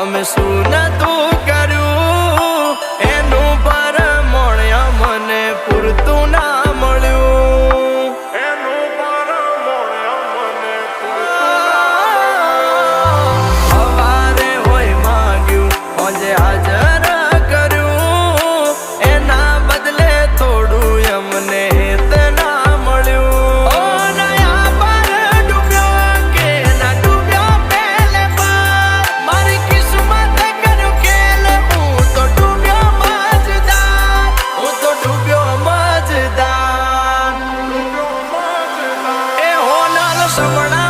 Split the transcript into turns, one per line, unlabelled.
અમે શું નતું કર્યું એનું પરમોણ્ય મને પૂરતું ના મળ્યું. એનું પરમોણ્ય મને સવારે હોય માંગ્યું આજે હાજર કર્યું એના બદલે થોડું અમને ના મળ્યું. ઓ નયા પર ડૂબ્યો કે ના ડૂબ્યો પહેલે બાર મારી કિસ્મત કર્યું ખેલ હું તો ડૂબ્યો મજદાર. હું તો ડૂબ્યો મજદાર. એ હોનાર સમણા